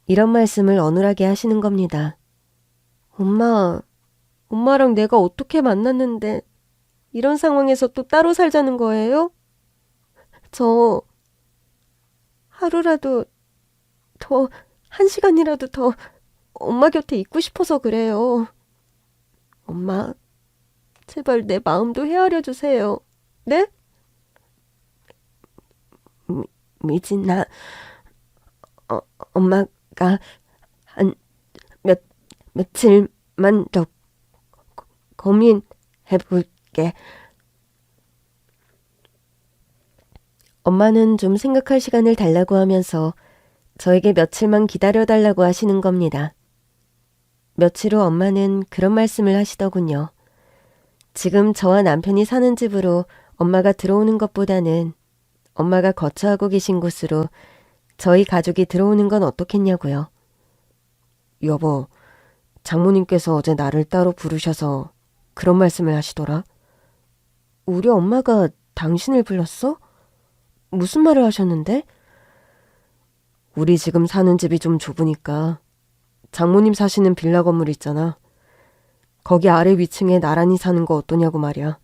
이런 말씀을 어눌하게 하시는 겁니다. 엄마랑 내가 어떻게 만났는데 이런 상황에서 또 따로 살자는 거예요? 저 하루라도 더, 한 시간이라도 더 엄마 곁에 있고 싶어서 그래요. 엄마, 제발 내 마음도 헤아려 주세요. 네? 미진아, 엄마가 한 며칠만 더 고민해볼게. 엄마는 좀 생각할 시간을 달라고 하면서 저에게 며칠만 기다려달라고 하시는 겁니다. 며칠 후 엄마는 그런 말씀을 하시더군요. 지금 저와 남편이 사는 집으로 엄마가 들어오는 것보다는 엄마가 거처하고 계신 곳으로 저희 가족이 들어오는 건 어떻겠냐고요. 여보, 장모님께서 어제 나를 따로 부르셔서 그런 말씀을 하시더라. 우리 엄마가 당신을 불렀어? 무슨 말을 하셨는데? 우리 지금 사는 집이 좀 좁으니까 장모님 사시는 빌라 건물 있잖아. 거기 아래 위층에 나란히 사는 거 어떠냐고 말이야.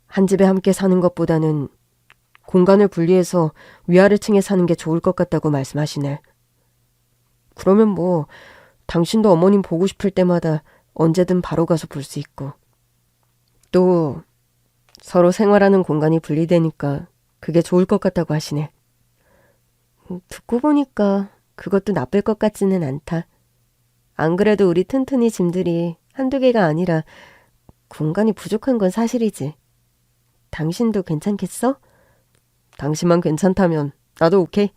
한 집에 함께 사는 것보다는 공간을 분리해서 위아래층에 사는 게 좋을 것 같다고 말씀하시네. 그러면 뭐 당신도 어머님 보고 싶을 때마다 언제든 바로 가서 볼 수 있고 또 서로 생활하는 공간이 분리되니까 그게 좋을 것 같다고 하시네. 듣고 보니까 그것도 나쁠 것 같지는 않다. 안 그래도 우리 튼튼이 짐들이 한두 개가 아니라 공간이 부족한 건 사실이지. 당신도 괜찮겠어? 당신만 괜찮다면 나도 오케이.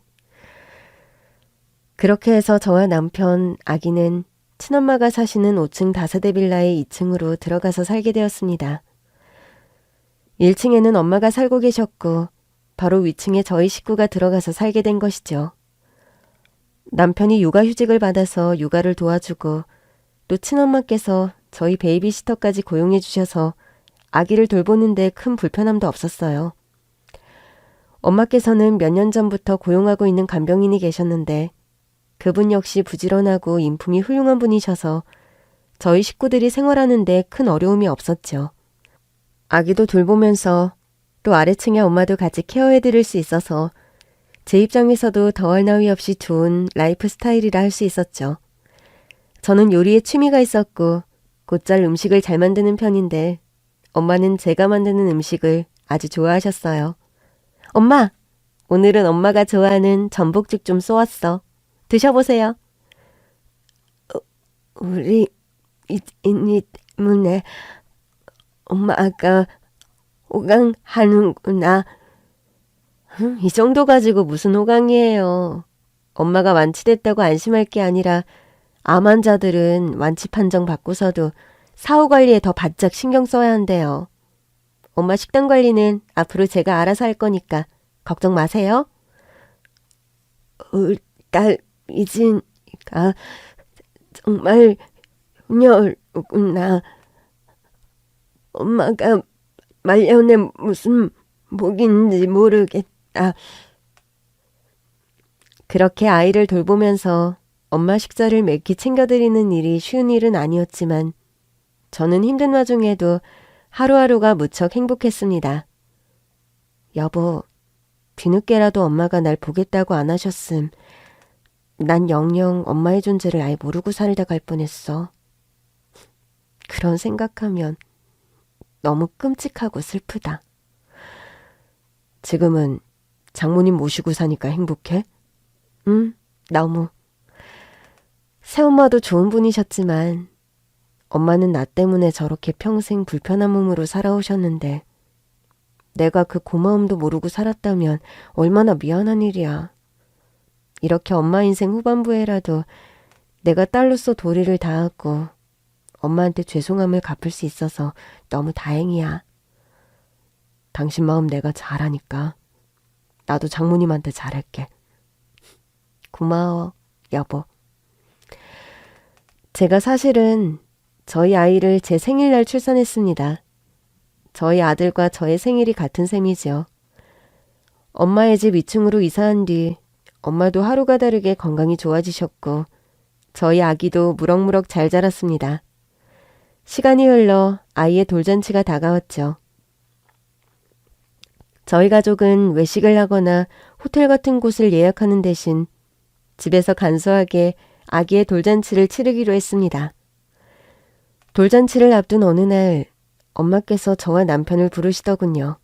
그렇게 해서 저와 남편, 아기는 친엄마가 사시는 5층 다세대 빌라의 2층으로 들어가서 살게 되었습니다. 1층에는 엄마가 살고 계셨고 바로 위층에 저희 식구가 들어가서 살게 된 것이죠. 남편이 육아휴직을 받아서 육아를 도와주고 또 친엄마께서 저희 베이비시터까지 고용해 주셔서 아기를 돌보는데 큰 불편함도 없었어요. 엄마께서는 몇 년 전부터 고용하고 있는 간병인이 계셨는데 그분 역시 부지런하고 인품이 훌륭한 분이셔서 저희 식구들이 생활하는데 큰 어려움이 없었죠. 아기도 돌보면서 또 아래층의 엄마도 같이 케어해드릴 수 있어서 제 입장에서도 더할 나위 없이 좋은 라이프 스타일이라 할 수 있었죠. 저는 요리에 취미가 있었고 곧잘 음식을 잘 만드는 편인데 엄마는 제가 만드는 음식을 아주 좋아하셨어요. 엄마, 오늘은 엄마가 좋아하는 전복죽 좀 쏘았어. 드셔보세요. 우리 이진이 때문에 엄마가 호강하는구나. 이 정도 가지고 무슨 호강이에요. 엄마가 완치됐다고 안심할 게 아니라 암 환자들은 완치 판정 받고서도 사후 관리에 더 바짝 신경 써야 한대요. 엄마 식단 관리는 앞으로 제가 알아서 할 거니까 걱정 마세요. 우리 딸 이진이가 정말 효녀구나. 엄마가 말년에 무슨 복인지 모르겠다. 그렇게 아이를 돌보면서 엄마 식사를 매끼 챙겨드리는 일이 쉬운 일은 아니었지만 저는 힘든 와중에도 하루하루가 무척 행복했습니다. 여보, 뒤늦게라도 엄마가 날 보겠다고 안 하셨음. 난 영영 엄마의 존재를 아예 모르고 살다 갈 뻔했어. 그런 생각하면 너무 끔찍하고 슬프다. 지금은 장모님 모시고 사니까 행복해? 응, 너무. 새엄마도 좋은 분이셨지만 엄마는 나 때문에 저렇게 평생 불편한 몸으로 살아오셨는데 내가 그 고마움도 모르고 살았다면 얼마나 미안한 일이야. 이렇게 엄마 인생 후반부에라도 내가 딸로서 도리를 다하고 엄마한테 죄송함을 갚을 수 있어서 너무 다행이야. 당신 마음 내가 잘 아니까 나도 장모님한테 잘할게. 고마워, 여보. 제가 사실은 저희 아이를 제 생일날 출산했습니다. 저희 아들과 저의 생일이 같은 셈이죠. 엄마의 집 2층으로 이사한 뒤 엄마도 하루가 다르게 건강이 좋아지셨고 저희 아기도 무럭무럭 잘 자랐습니다. 시간이 흘러 아이의 돌잔치가 다가왔죠. 저희 가족은 외식을 하거나 호텔 같은 곳을 예약하는 대신 집에서 간소하게 아기의 돌잔치를 치르기로 했습니다. 돌잔치를 앞둔 어느 날 엄마께서 저와 남편을 부르시더군요.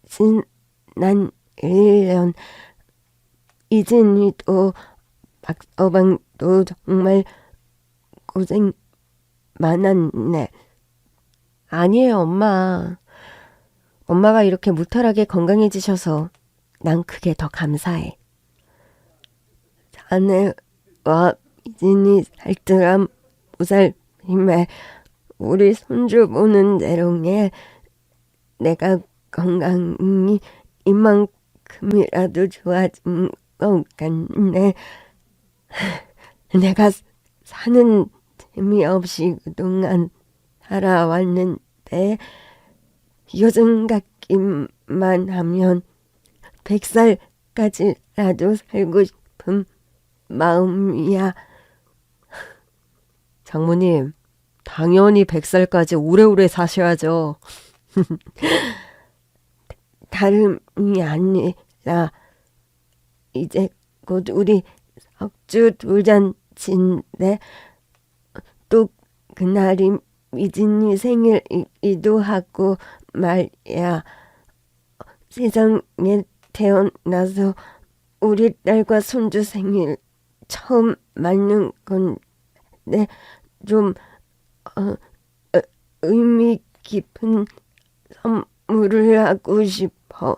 지난 1년 이진이도 박서방도 정말 고생 많았네. 아니에요, 엄마. 엄마가 이렇게 무탈하게 건강해지셔서 난 그게 더 감사해. 자네와 이진이 살뜰한 보살핌에 우리 손주 보는 대롱에 내가 건강이 이만큼이라도 좋아진 것 같네. 내가 사는 재미없이 그동안 살아왔는데 요즘 같기만 하면 100살까지라도 살고 싶은 마음이야. 장모님, 당연히 100살까지 오래오래 사셔야죠. 다름이 아니라 이제 곧 우리 석주 돌잔치인데 또 그날이 미진이 생일이기도 하고 말이야. 세상에 태어나서 우리 딸과 손주 생일 처음 맞는 건데 좀 의미 깊은 선물을 하고 싶어.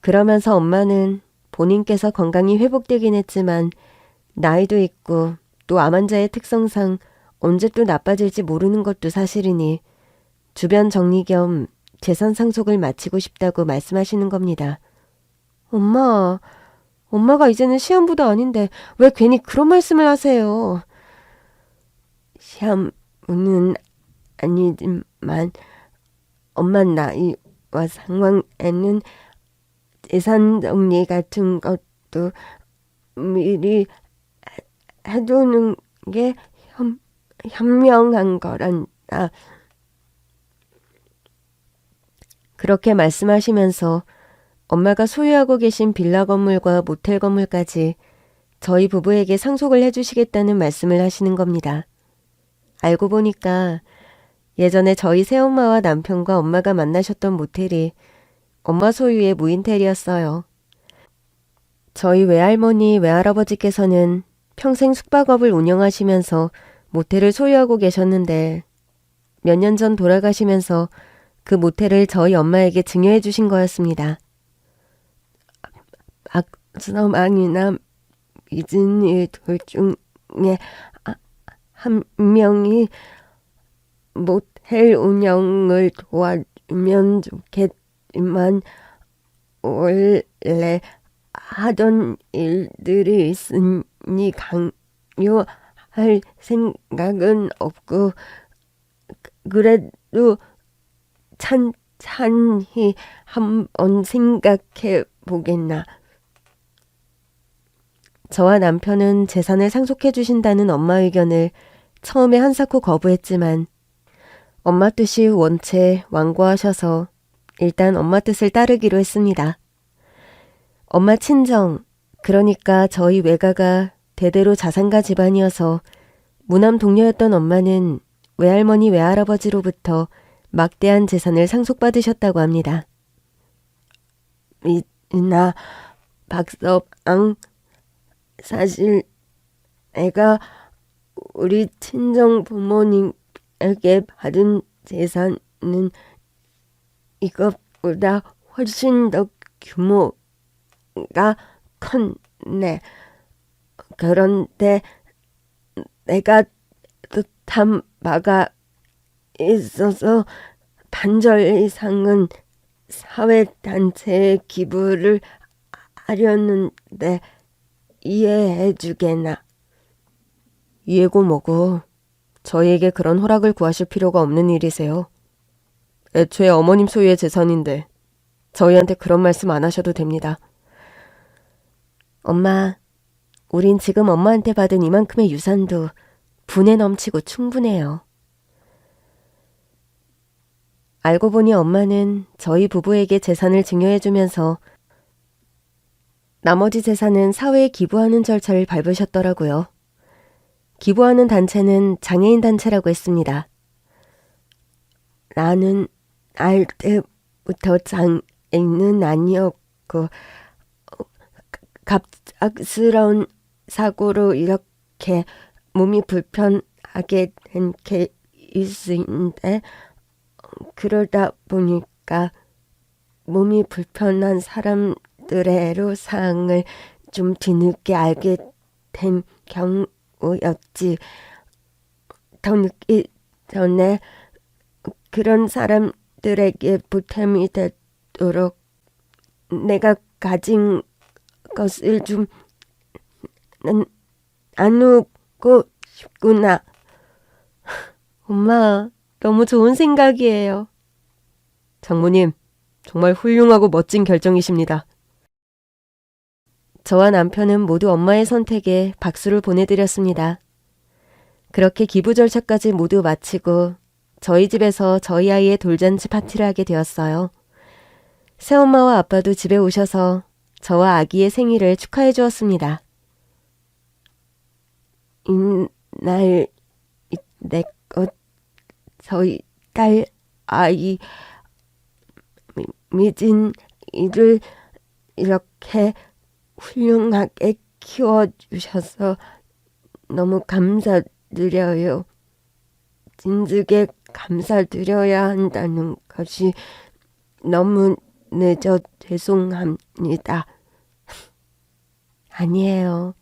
그러면서 엄마는 본인께서 건강이 회복되긴 했지만 나이도 있고 또 암 환자의 특성상 언제 또 나빠질지 모르는 것도 사실이니 주변 정리 겸 재산 상속을 마치고 싶다고 말씀하시는 겁니다. 엄마가 이제는 시한부도 아닌데 왜 괜히 그런 말씀을 하세요? 시한부는 아니지만 엄마 나이와 상황에는 재산 정리 같은 것도 미리 해두는 게 현명한 거란다. 그렇게 말씀하시면서 엄마가 소유하고 계신 빌라 건물과 모텔 건물까지 저희 부부에게 상속을 해주시겠다는 말씀을 하시는 겁니다. 알고 보니까 예전에 저희 새엄마와 남편과 엄마가 만나셨던 모텔이 엄마 소유의 무인텔이었어요. 저희 외할머니, 외할아버지께서는 평생 숙박업을 운영하시면서 모텔을 소유하고 계셨는데 몇 년 전 돌아가시면서 그 모텔을 저희 엄마에게 증여해 주신 거였습니다. 박서방이나 미진이 둘 중에 한 명이 모텔 운영을 도와주면 좋겠지만 원래 하던 일들이 있으니 강요할 생각은 없고 그래도 찬찬히 한번 생각해 보겠나. 저와 남편은 재산을 상속해 주신다는 엄마 의견을 처음에 한사코 거부했지만 엄마 뜻이 원체 완고하셔서 일단 엄마 뜻을 따르기로 했습니다. 엄마 친정, 그러니까 저희 외가가 대대로 자산가 집안이어서 무남 동료였던 엄마는 외할머니, 외할아버지로부터 막대한 재산을 상속받으셨다고 합니다. 미나, 박서방, 사실 내가 우리 친정 부모님에게 받은 재산은 이것보다 훨씬 더 규모가 컸네. 그런데 내가 뜻한 바가 있어서 반절 이상은 사회단체에 기부를 하려는데 이해해 주게나. 이해고 뭐고 저희에게 그런 허락을 구하실 필요가 없는 일이세요. 애초에 어머님 소유의 재산인데 저희한테 그런 말씀 안 하셔도 됩니다. 엄마, 우린 지금 엄마한테 받은 이만큼의 유산도 분에 넘치고 충분해요. 알고 보니 엄마는 저희 부부에게 재산을 증여해주면서 나머지 재산은 사회에 기부하는 절차를 밟으셨더라고요. 기부하는 단체는 장애인 단체라고 했습니다. 나는 알 때부터 장애인은 아니었고 갑작스러운 사고로 이렇게 몸이 불편하게 된 케이스인데 그러다 보니까 몸이 불편한 사람들의 애로사항을 좀 뒤늦게 알게 된 경우였지. 더 늦기 전에 그런 사람들에게 보탬이 되도록 내가 가진 것을 좀 나누고 싶구나. 엄마, 너무 좋은 생각이에요. 장모님, 정말 훌륭하고 멋진 결정이십니다. 저와 남편은 모두 엄마의 선택에 박수를 보내드렸습니다. 그렇게 기부 절차까지 모두 마치고 저희 집에서 저희 아이의 돌잔치 파티를 하게 되었어요. 새엄마와 아빠도 집에 오셔서 저와 아기의 생일을 축하해 주었습니다. 이날 내 것 저희 딸 아이 미진이를 이렇게 훌륭하게 키워주셔서 너무 감사드려요. 진즉에 감사드려야 한다는 것이 너무 늦어 죄송합니다. 아니에요.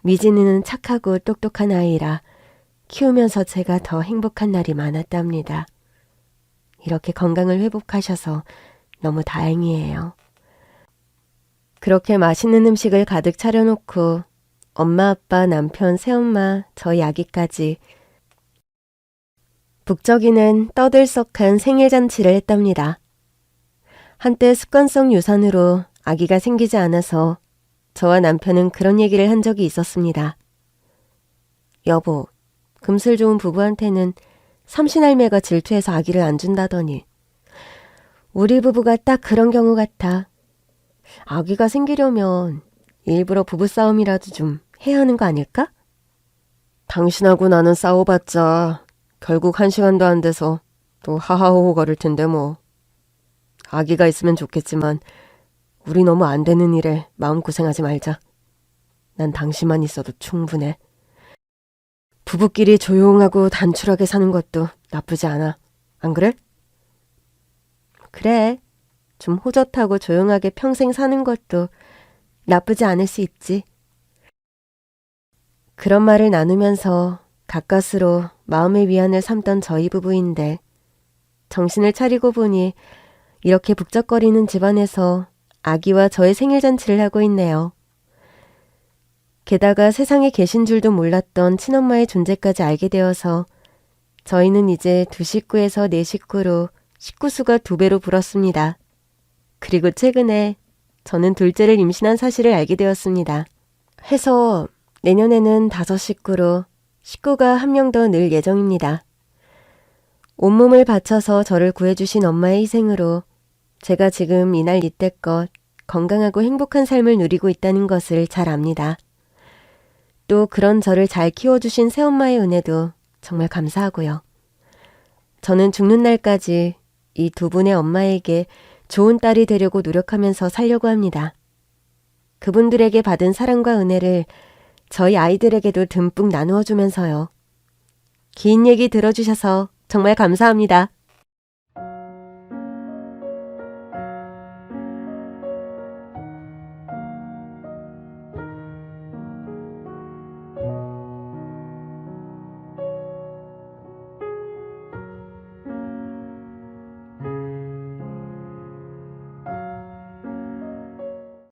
미진이는 착하고 똑똑한 아이라 키우면서 제가 더 행복한 날이 많았답니다. 이렇게 건강을 회복하셔서 너무 다행이에요. 그렇게 맛있는 음식을 가득 차려놓고 엄마, 아빠, 남편, 새엄마, 저희 아기까지 북적이는 떠들썩한 생일잔치를 했답니다. 한때 습관성 유산으로 아기가 생기지 않아서 저와 남편은 그런 얘기를 한 적이 있었습니다. 여보, 금슬 좋은 부부한테는 삼신할매가 질투해서 아기를 안 준다더니 우리 부부가 딱 그런 경우 같아. 아기가 생기려면 일부러 부부싸움이라도 좀 해야 하는 거 아닐까? 당신하고 나는 싸워봤자 결국 1시간도 안 돼서 또 하하호호 거릴 텐데 뭐. 아기가 있으면 좋겠지만 우리 너무 안 되는 일에 마음고생하지 말자. 난 당신만 있어도 충분해. 부부끼리 조용하고 단출하게 사는 것도 나쁘지 않아. 안 그래? 그래. 좀 호젓하고 조용하게 평생 사는 것도 나쁘지 않을 수 있지. 그런 말을 나누면서 가까스로 마음의 위안을 삼던 저희 부부인데 정신을 차리고 보니 이렇게 북적거리는 집안에서 아기와 저의 생일잔치를 하고 있네요. 게다가 세상에 계신 줄도 몰랐던 친엄마의 존재까지 알게 되어서 저희는 이제 2식구에서 4식구로 식구수가 2배로 불었습니다. 그리고 최근에 저는 둘째를 임신한 사실을 알게 되었습니다. 해서 내년에는 5식구로 식구가 1명 더 늘 예정입니다. 온몸을 바쳐서 저를 구해주신 엄마의 희생으로 제가 지금 이날 이때껏 건강하고 행복한 삶을 누리고 있다는 것을 잘 압니다. 또 그런 저를 잘 키워주신 새엄마의 은혜도 정말 감사하고요. 저는 죽는 날까지 이 2분의 엄마에게 좋은 딸이 되려고 노력하면서 살려고 합니다. 그분들에게 받은 사랑과 은혜를 저희 아이들에게도 듬뿍 나누어 주면서요. 긴 얘기 들어주셔서 정말 감사합니다.